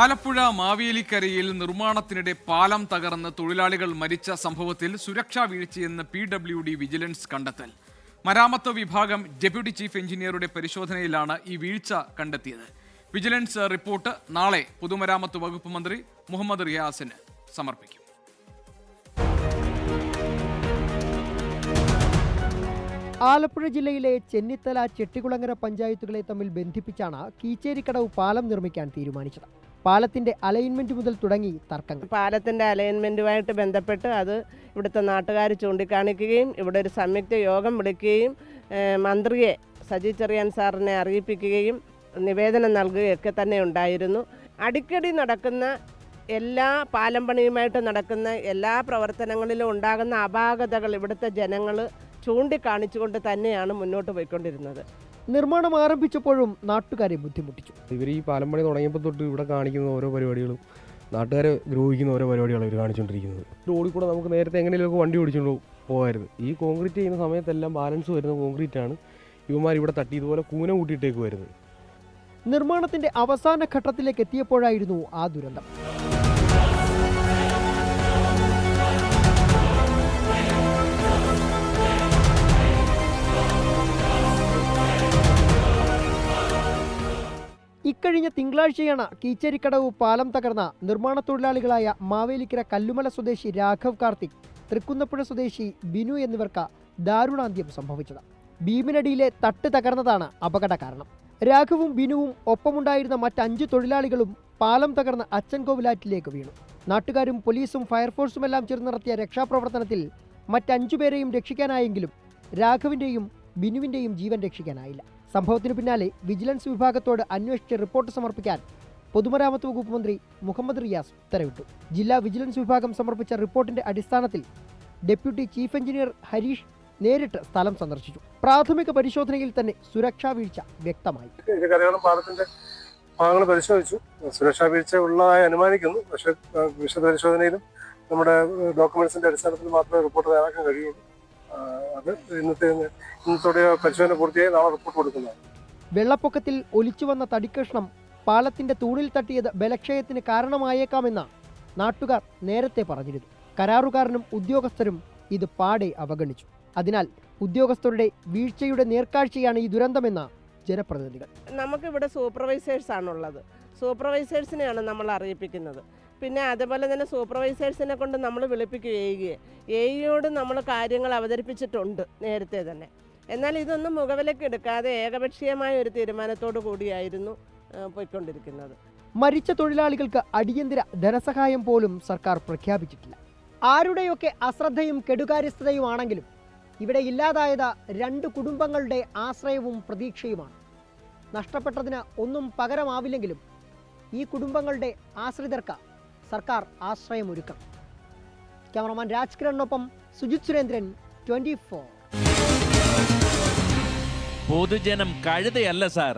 ആലപ്പുഴ മാവേലിക്കരയിൽ നിർമ്മാണത്തിനിടെ പാലം തകർന്ന് തൊഴിലാളികൾ മരിച്ച സംഭവത്തിൽ സുരക്ഷാ വീഴ്ചയെന്ന് PWD വിജിലൻസ് കണ്ടെത്തൽ. മരാമത്ത് വിഭാഗം ഡെപ്യൂട്ടി ചീഫ് എഞ്ചിനീയറുടെ പരിശോധനയിലാണ് ഈ വീഴ്ച കണ്ടെത്തിയത്. വിജിലൻസ് റിപ്പോർട്ട് നാളെ പൊതുമരാമത്ത് വകുപ്പ് മന്ത്രി മുഹമ്മദ് റിയാസിന് സമർപ്പിക്കും. ആലപ്പുഴ ജില്ലയിലെ ചെന്നിത്തല, ചെട്ടികുളങ്ങര പഞ്ചായത്തുകളെ തമ്മിൽ ബന്ധിപ്പിച്ചാണ് കീച്ചേരിക്കടവ് പാലം നിർമ്മിക്കാൻ തീരുമാനിച്ചത്. പാലത്തിന്റെ അലൈൻമെന്റ് മുതൽ തുടങ്ങി തർക്കങ്ങൾ. പാലത്തിന്റെ അലൈൻമെന്റുമായിട്ട് ബന്ധപ്പെട്ട് അത് ഇവിടുത്തെ നാട്ടുകാർ ചൂണ്ടിക്കാണിക്കുകയും ഇവിടെ ഒരു സംയുക്ത യോഗം വിളിക്കുകയും മന്ത്രിയെ സജി ചെറിയാൻ സാറിനെ അറിയിപ്പിക്കുകയും നിവേദനം നൽകുകയൊക്കെ തന്നെ ഉണ്ടായിരുന്നു. അടിക്കടി നടക്കുന്ന എല്ലാ പാലം പണിയുമായിട്ട് നടക്കുന്ന എല്ലാ പ്രവർത്തനങ്ങളിലും ഉണ്ടാകുന്ന അപാകതകൾ ഇവിടുത്തെ ജനങ്ങൾ ചൂണ്ടിക്കാണിച്ചുകൊണ്ട് തന്നെയാണ് മുന്നോട്ട് പോയിക്കൊണ്ടിരുന്നത്. നിർമ്മാണം ആരംഭിച്ചപ്പോഴും നാട്ടുകാരെ ബുദ്ധിമുട്ടിച്ചു. ഇവർ ഈ പാലം പണി തുടങ്ങിയപ്പോൾ തൊട്ട് ഇവിടെ കാണിക്കുന്ന ഓരോ പരിപാടികളും നാട്ടുകാരെ ദ്രോഹിക്കുന്ന ഓരോ പരിപാടികളാണ് ഇവർ കാണിച്ചുകൊണ്ടിരിക്കുന്നത്. റോഡിൽ കൂടെ നമുക്ക് നേരത്തെ എങ്ങനെയൊക്കെ വണ്ടി ഓടിച്ചുകൊണ്ട് പോകായിരുന്നു. ഈ കോൺക്രീറ്റ് ചെയ്യുന്ന സമയത്തെല്ലാം ബാലൻസ് വരുന്ന കോൺക്രീറ്റാണ് ഇവന്മാർ ഇവിടെ തട്ടി ഇതുപോലെ കൂന കൂട്ടിയിട്ടേക്ക് വരുന്നത്. നിർമ്മാണത്തിന്റെ അവസാന ഘട്ടത്തിലേക്ക് എത്തിയപ്പോഴായിരുന്നു ആ ദുരന്തം. ഇക്കഴിഞ്ഞ തിങ്കളാഴ്ചയാണ് കീച്ചേരിക്കടവ് പാലം തകർന്ന നിർമ്മാണ തൊഴിലാളികളായ മാവേലിക്കര കല്ലുമല സ്വദേശി രാഘവ് കാർത്തിക്, തൃക്കുന്നപ്പുഴ സ്വദേശി ബിനു എന്നിവർക്ക് ദാരുണാന്ത്യം സംഭവിച്ചത്. ബീമിനടിയിലെ തട്ട് തകർന്നതാണ് അപകട കാരണം. രാഘവും ബിനുവും ഒപ്പമുണ്ടായിരുന്ന മറ്റ് 5 തൊഴിലാളികളും പാലം തകർന്ന അച്ചൻകോവിലാറ്റിലേക്ക് വീണു. നാട്ടുകാരും പോലീസും ഫയർഫോഴ്സുമെല്ലാം ചേർന്ന് നടത്തിയ രക്ഷാപ്രവർത്തനത്തിൽ മറ്റ് 5 പേരെയും രക്ഷിക്കാനായെങ്കിലും രാഘവിന്റെയും ബിനുവിന്റെയും ജീവൻ രക്ഷിക്കാനായില്ല. സംഭവത്തിനു പിന്നാലെ വിജിലൻസ് വിഭാഗത്തോട് അന്വേഷിച്ച് റിപ്പോർട്ട് സമർപ്പിക്കാൻ പൊതുമരാമത്ത് വകുപ്പ് മന്ത്രി മുഹമ്മദ് റിയാസ് ഉത്തരവിട്ടു. ജില്ലാ വിജിലൻസ് വിഭാഗം സമർപ്പിച്ച റിപ്പോർട്ടിന്റെ അടിസ്ഥാനത്തിൽ ഡെപ്യൂട്ടി ചീഫ് എഞ്ചിനീയർ ഹരീഷ് നേരിട്ട് സ്ഥലം സന്ദർശിച്ചു. പ്രാഥമിക പരിശോധനയിൽ തന്നെ സുരക്ഷാ വീഴ്ച വ്യക്തമായി. പാലത്തിന്റെ ഭാഗങ്ങൾ പരിശോധിച്ചു. സുരക്ഷാ വീഴ്ച ഉള്ളതായി അനുമാനിക്കുന്നു. പക്ഷേ വിശദ പരിശോധനയിലും നമ്മുടെ ഡോക്യുമെന്റ്സിന്റെ അടിസ്ഥാനത്തിൽ മാത്രമേ റിപ്പോർട്ട് തയ്യാറാക്കാൻ കഴിയുള്ളൂ. അത് ഇന്നത്തോടെ പരിശോധന പൂർത്തിയായി നാളെ റിപ്പോർട്ട് കൊടുക്കുന്നതാണ്. വെള്ളപ്പൊക്കത്തിൽ ഒലിച്ചു വന്ന തടിക്കഷ്ണം പാലത്തിന്റെ തൂണിൽ തട്ടിയത് ബലക്ഷയത്തിന് കാരണമായേക്കാമെന്ന് നാട്ടുകാർ നേരത്തെ പറഞ്ഞിരുന്നു. കരാറുകാരനും ഉദ്യോഗസ്ഥരും ഇത് പാടെ അവഗണിച്ചു. അതിനാൽ ഉദ്യോഗസ്ഥരുടെ വീഴ്ചയുടെ നേർക്കാഴ്ചയാണ് ഈ ദുരന്തമെന്ന് ജനപ്രതിനിധികൾ. നമുക്കിവിടെ സൂപ്പർവൈസേഴ്സാണുള്ളത്. സൂപ്പർവൈസേഴ്സിനെയാണ് നമ്മൾ അറിയിപ്പിക്കുന്നത്. പിന്നെ അതുപോലെ തന്നെ സൂപ്പർവൈസേഴ്സിനെ കൊണ്ട് നമ്മൾ വിളിപ്പിക്കുകയും എയോട് നമ്മൾ കാര്യങ്ങൾ അവതരിപ്പിച്ചിട്ടുണ്ട് നേരത്തെ തന്നെ. എന്നാൽ ഇതൊന്നും മുഖവിലേക്ക് എടുക്കാതെ ഏകപക്ഷീയമായ ഒരു തീരുമാനത്തോടു കൂടിയായിരുന്നു പോയിക്കൊണ്ടിരിക്കുന്നത്. മരിച്ച തൊഴിലാളികൾക്ക് അടിയന്തര ധനസഹായം പോലും സർക്കാർ പ്രഖ്യാപിച്ചിട്ടില്ല. ആരുടെയൊക്കെ അശ്രദ്ധയും കെടുകാര്യസ്ഥതയുമാണെങ്കിലും ഇവിടെ ഇല്ലാതായത് 2 കുടുംബങ്ങളുടെ ആശ്രയവും പ്രതീക്ഷയുമാണ്. നഷ്ടപ്പെട്ടതിന് ഒന്നും പകരമാവില്ലെങ്കിലും ഈ കുടുംബങ്ങളുടെ ആശ്രിതർക്ക് സർക്കാർ ആശ്രയമൊരുക്കണം. ക്യാമറമാൻ രാജ്കിരണിനൊപ്പം സുജിത് സുരേന്ദ്രൻ, 24. പൊതുജനം കഴുതയല്ല സാർ.